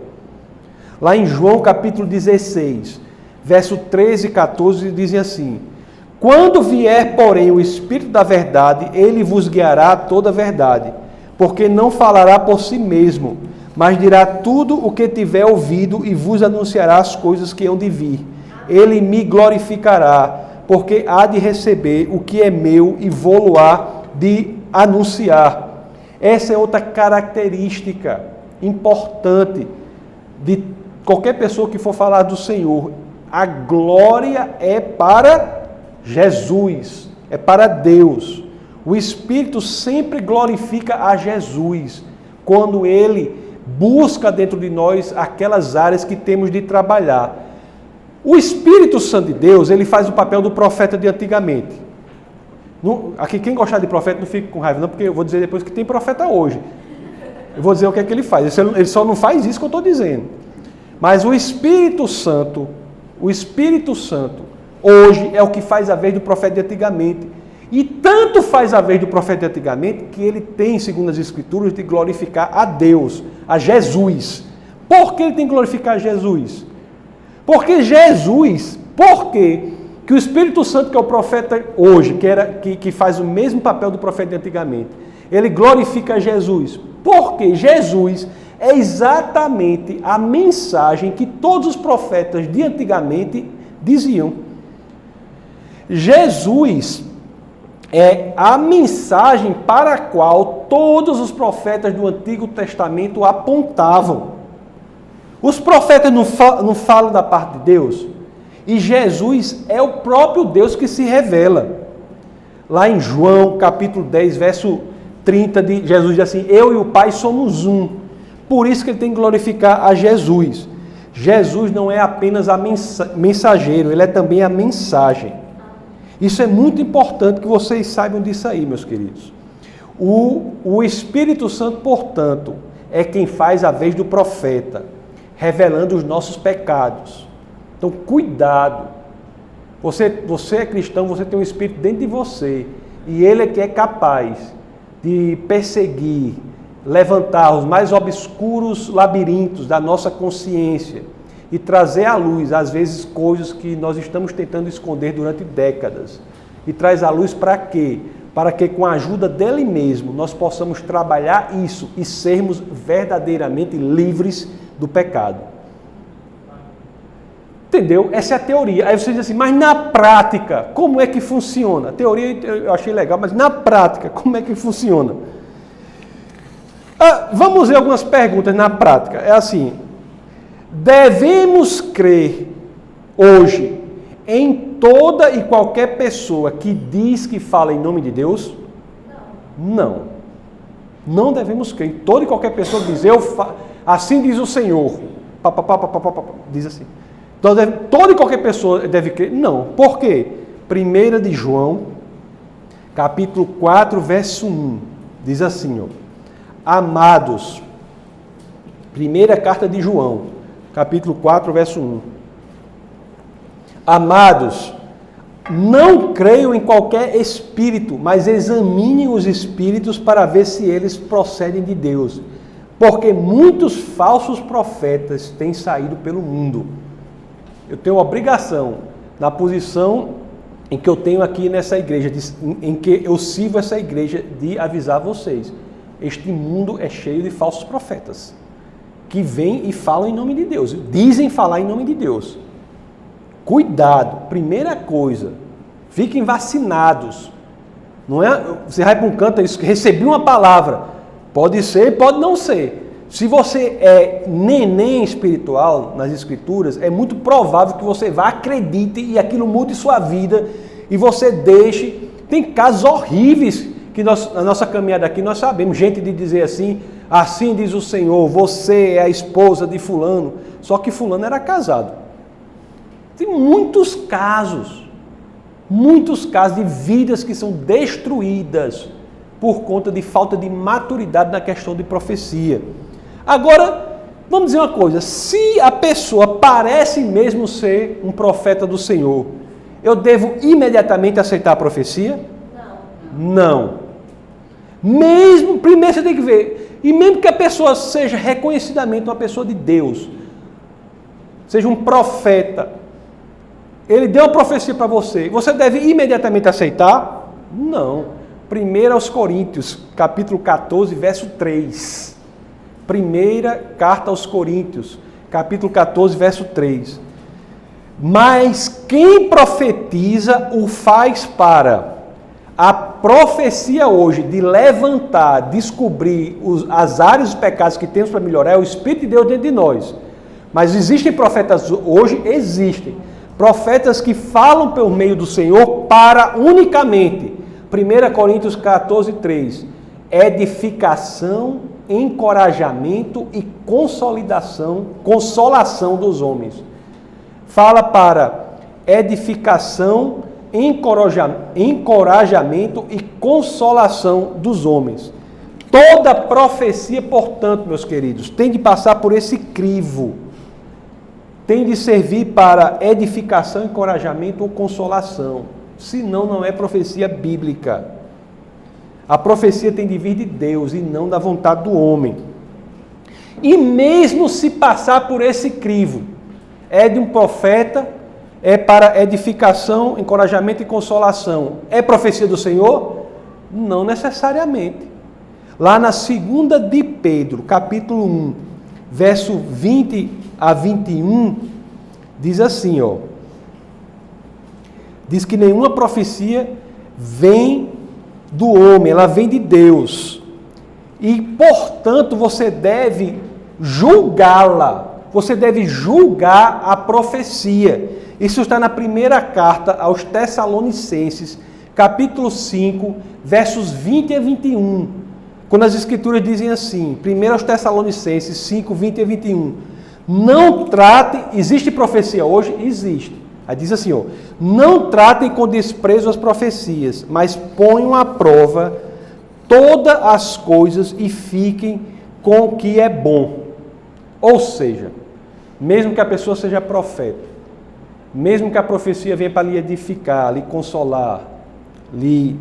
Lá em João capítulo 16, verso 13 e 14, dizem assim: quando vier, porém, o Espírito da verdade, ele vos guiará a toda a verdade, porque não falará por si mesmo, mas dirá tudo o que tiver ouvido e vos anunciará as coisas que hão de vir. Ele me glorificará, porque há de receber o que é meu e vou-lo-á de anunciar. Essa é outra característica importante de qualquer pessoa que for falar do Senhor. A glória é para Jesus, é para Deus. O Espírito sempre glorifica a Jesus quando ele busca dentro de nós aquelas áreas que temos de trabalhar. O Espírito Santo de Deus, ele faz o papel do profeta de antigamente. Aqui, quem gostar de profeta, não fique com raiva, não, porque eu vou dizer depois que tem profeta hoje. Eu vou dizer o que é que ele faz. Ele só não faz isso que eu estou dizendo. Mas o Espírito Santo, hoje é o que faz a vez do profeta de antigamente. E tanto faz a vez do profeta de antigamente, que ele tem, segundo as Escrituras, de glorificar a Deus, a Jesus. Por que ele tem que glorificar a Jesus? Porque Jesus, por quê? Que o Espírito Santo, que é o profeta hoje, que faz o mesmo papel do profeta de antigamente, ele glorifica Jesus. Porque Jesus é exatamente a mensagem que todos os profetas de antigamente diziam. Jesus é a mensagem para a qual todos os profetas do Antigo Testamento apontavam. Os profetas não falam da parte de Deus? E Jesus é o próprio Deus que se revela. Lá em João, capítulo 10, verso 30, Jesus diz assim: eu e o Pai somos um. Por isso que ele tem que glorificar a Jesus. Jesus não é apenas a mensageiro, ele é também a mensagem. Isso é muito importante que vocês saibam disso aí, meus queridos. O Espírito Santo, portanto, é quem faz a vez do profeta, revelando os nossos pecados. Então, cuidado. Você é cristão, você tem um Espírito dentro de você. E ele é que é capaz de perseguir, levantar os mais obscuros labirintos da nossa consciência e trazer à luz, às vezes, coisas que nós estamos tentando esconder durante décadas. E traz à luz para quê? Para que, com a ajuda dele mesmo, nós possamos trabalhar isso e sermos verdadeiramente livres do pecado. Entendeu? Essa é a teoria. Aí você diz assim, mas na prática, como é que funciona? A teoria eu achei legal, mas na prática, como é que funciona? Vamos ver algumas perguntas na prática. É assim, devemos crer hoje em toda e qualquer pessoa que diz que fala em nome de Deus? Não. Não devemos crer em toda e qualquer pessoa que diz, assim diz o Senhor. Diz assim. Então, toda e qualquer pessoa deve crer? Não. Por quê? 1 de João, capítulo 4, verso 1. Diz assim, ó. Amados, primeira carta de João, capítulo 4, verso 1. Amados, não creiam em qualquer espírito, mas examinem os espíritos para ver se eles procedem de Deus. Porque muitos falsos profetas têm saído pelo mundo. Eu tenho obrigação, na posição em que eu tenho aqui nessa igreja, em que eu sirvo essa igreja, de avisar vocês. Este mundo é cheio de falsos profetas, que vêm e falam em nome de Deus, dizem falar em nome de Deus. Cuidado, primeira coisa, fiquem vacinados. Não é? Você vai para um canto, recebi uma palavra, pode ser, pode não ser. Se você é neném espiritual nas Escrituras, é muito provável que você vá, acredite e aquilo mude sua vida e você deixe. Tem casos horríveis que na nossa caminhada aqui nós sabemos, gente de dizer assim, assim diz o Senhor, você é a esposa de fulano, só que fulano era casado. Tem muitos casos de vidas que são destruídas por conta de falta de maturidade na questão de profecia. Agora, vamos dizer uma coisa, se a pessoa parece mesmo ser um profeta do Senhor, eu devo imediatamente aceitar a profecia? Não. Mesmo, primeiro você tem que ver, e mesmo que a pessoa seja reconhecidamente uma pessoa de Deus, seja um profeta, ele deu uma profecia para você, você deve imediatamente aceitar? Não. 1 Coríntios, capítulo 14, verso 3. Primeira carta aos Coríntios, capítulo 14, verso 3. Mas quem profetiza o faz para a profecia hoje de levantar, descobrir as áreas dos pecados que temos para melhorar, é o Espírito de Deus dentro de nós. Mas existem profetas hoje? Existem. Profetas que falam pelo meio do Senhor para unicamente. 1 Coríntios 14, 3. edificação, encorajamento e consolação dos homens. Fala para edificação, encorajamento e consolação dos homens. Toda profecia, portanto, meus queridos, tem de passar por esse crivo. Tem de servir para edificação, encorajamento ou consolação. Senão, não é profecia bíblica. A profecia tem de vir de Deus e não da vontade do homem. E mesmo se passar por esse crivo, é de um profeta, é para edificação, encorajamento e consolação. É profecia do Senhor? Não necessariamente. Lá na 2 de Pedro, capítulo 1, verso 20 a 21, diz assim, ó. Diz que nenhuma profecia vem do homem, ela vem de Deus. E, portanto, você deve julgá-la. Você deve julgar a profecia. Isso está na primeira carta aos Tessalonicenses, capítulo 5, versos 20 a 21. Quando as Escrituras dizem assim, 1 aos Tessalonicenses 5, 20 a 21. Não tratem, existe profecia hoje? Existe. Aí diz assim, ó, não tratem com desprezo as profecias, mas ponham à prova todas as coisas e fiquem com o que é bom. Ou seja, mesmo que a pessoa seja profeta, mesmo que a profecia venha para lhe edificar, lhe consolar, lhe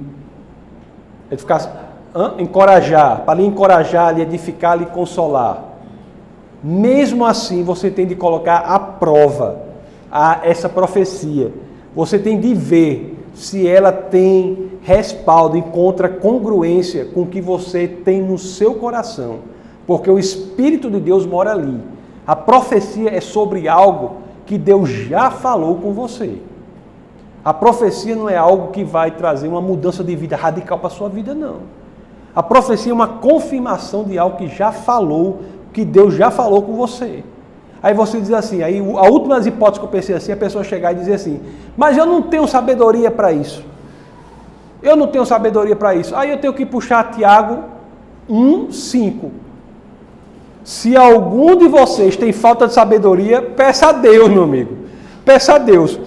encorajar, para lhe encorajar, lhe edificar, lhe consolar, mesmo assim você tem de colocar à prova essa profecia. Você tem de ver se ela tem respaldo, encontra congruência com o que você tem no seu coração. Porque o Espírito de Deus mora ali. A profecia é sobre algo que Deus já falou com você. A profecia não é algo que vai trazer uma mudança de vida radical para a sua vida, não. A profecia é uma confirmação de algo que já falou, que Deus já falou com você. Aí você diz assim, aí a última das hipóteses que eu pensei assim, a pessoa chegar e dizer assim, mas eu não tenho sabedoria para isso. Eu não tenho sabedoria para isso. Aí eu tenho que puxar Tiago 1:5. Se algum de vocês tem falta de sabedoria, peça a Deus, meu amigo. Peça a Deus,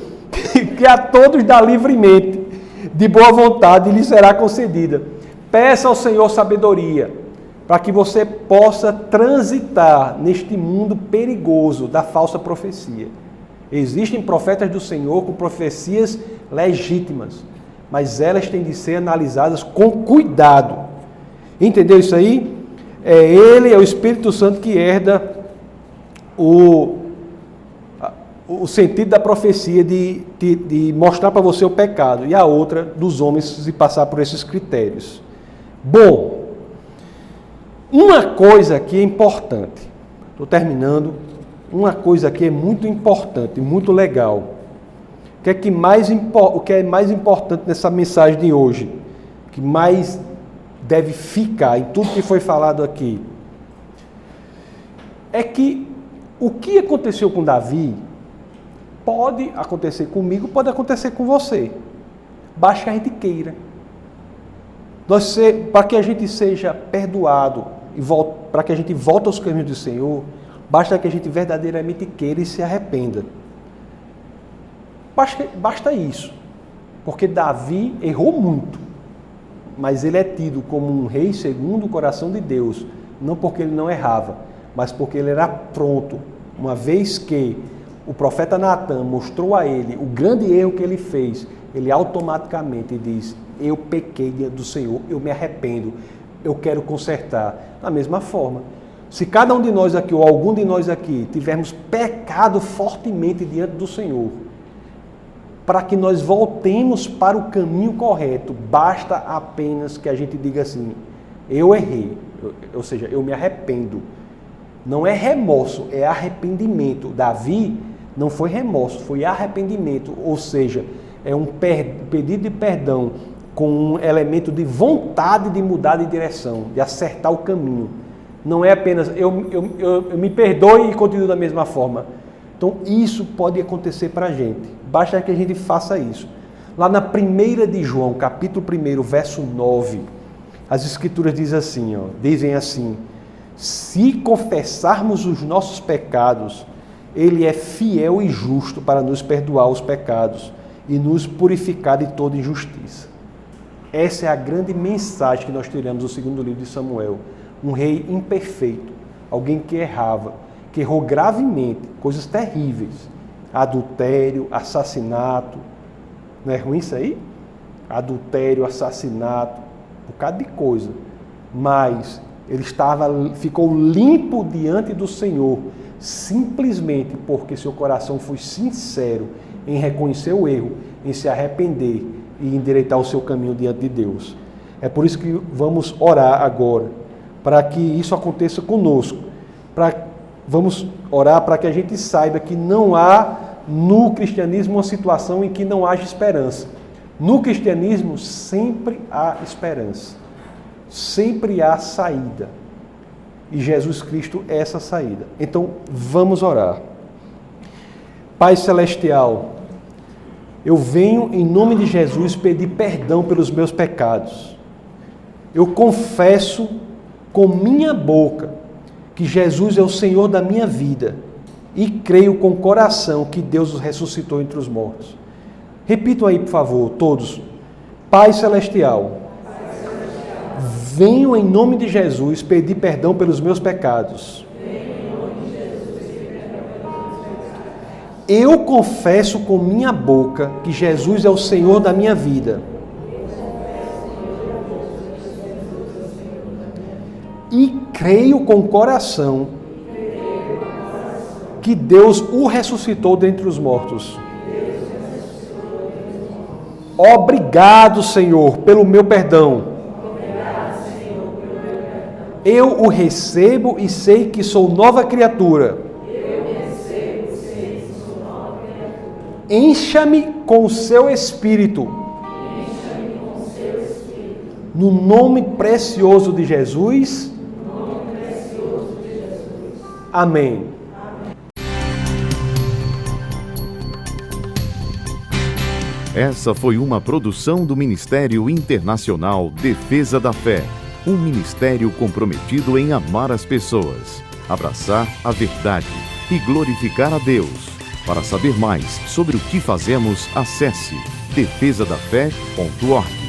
que a todos dá livremente, de boa vontade, e lhe será concedida. Peça ao Senhor sabedoria, para que você possa transitar neste mundo perigoso da falsa profecia. Existem profetas do Senhor com profecias legítimas, mas elas têm de ser analisadas com cuidado. Entendeu isso aí? Ele é o Espírito Santo que herda o sentido da profecia de mostrar para você o pecado, e a outra dos homens se passar por esses critérios. Bom, uma coisa aqui é importante, estou terminando, uma coisa aqui é muito importante, muito legal. O que é mais importante nessa mensagem de hoje, que mais deve ficar em tudo que foi falado aqui, é que o que aconteceu com Davi pode acontecer comigo, pode acontecer com você. Basta que a gente queira. Para que a gente seja perdoado, para que a gente volte aos caminhos do Senhor, basta que a gente verdadeiramente queira e se arrependa. Basta isso. Porque Davi errou muito, mas ele é tido como um rei segundo o coração de Deus, não porque ele não errava, mas porque ele era pronto. Uma vez que o profeta Natan mostrou a ele o grande erro que ele fez, ele automaticamente diz, eu pequei diante do Senhor, eu me arrependo, eu quero consertar. Da mesma forma, se cada um de nós aqui, ou algum de nós aqui, tivermos pecado fortemente diante do Senhor, para que nós voltemos para o caminho correto, basta apenas que a gente diga assim, eu errei, ou seja, eu me arrependo. Não é remorso, é arrependimento. Davi não foi remorso, foi arrependimento, ou seja, é um pedido de perdão com um elemento de vontade de mudar de direção, de acertar o caminho. Não é apenas eu me perdoe e continuo da mesma forma. Então isso pode acontecer para a gente, basta que a gente faça isso. Lá na 1 de João, capítulo 1, verso 9, As Escrituras dizem assim: se confessarmos os nossos pecados, Ele é fiel e justo para nos perdoar os pecados e nos purificar de toda injustiça. Essa é a grande mensagem que nós tiramos do segundo livro de Samuel. Um rei imperfeito, alguém que errava, que errou gravemente, coisas terríveis, adultério, assassinato. Não é ruim isso aí? Adultério, assassinato, um bocado de coisa. Mas ele ficou limpo diante do Senhor, simplesmente porque seu coração foi sincero em reconhecer o erro, em se arrepender e endireitar o seu caminho diante de Deus. É por isso que vamos orar agora, para que isso aconteça conosco. Vamos orar para que a gente saiba que não há no cristianismo uma situação em que não haja esperança. No cristianismo sempre há esperança, sempre há saída. E Jesus Cristo é essa saída. Então vamos orar. Pai Celestial, eu venho em nome de Jesus pedir perdão pelos meus pecados. Eu confesso com minha boca que Jesus é o Senhor da minha vida e creio com o coração que Deus os ressuscitou entre os mortos. Repitam aí, por favor, todos. Pai Celestial, venho em nome de Jesus pedir perdão pelos meus pecados. Eu confesso com minha boca que Jesus é o Senhor da minha vida. E creio com o coração que Deus o ressuscitou dentre os mortos. Obrigado, Senhor, pelo meu perdão. Eu o recebo e sei que sou nova criatura. Encha-me com o seu Espírito. No nome precioso de Jesus. Amém. Essa foi uma produção do Ministério Internacional Defesa da Fé, um ministério comprometido em amar as pessoas, abraçar a verdade e glorificar a Deus. Para saber mais sobre o que fazemos, acesse defesadafé.org.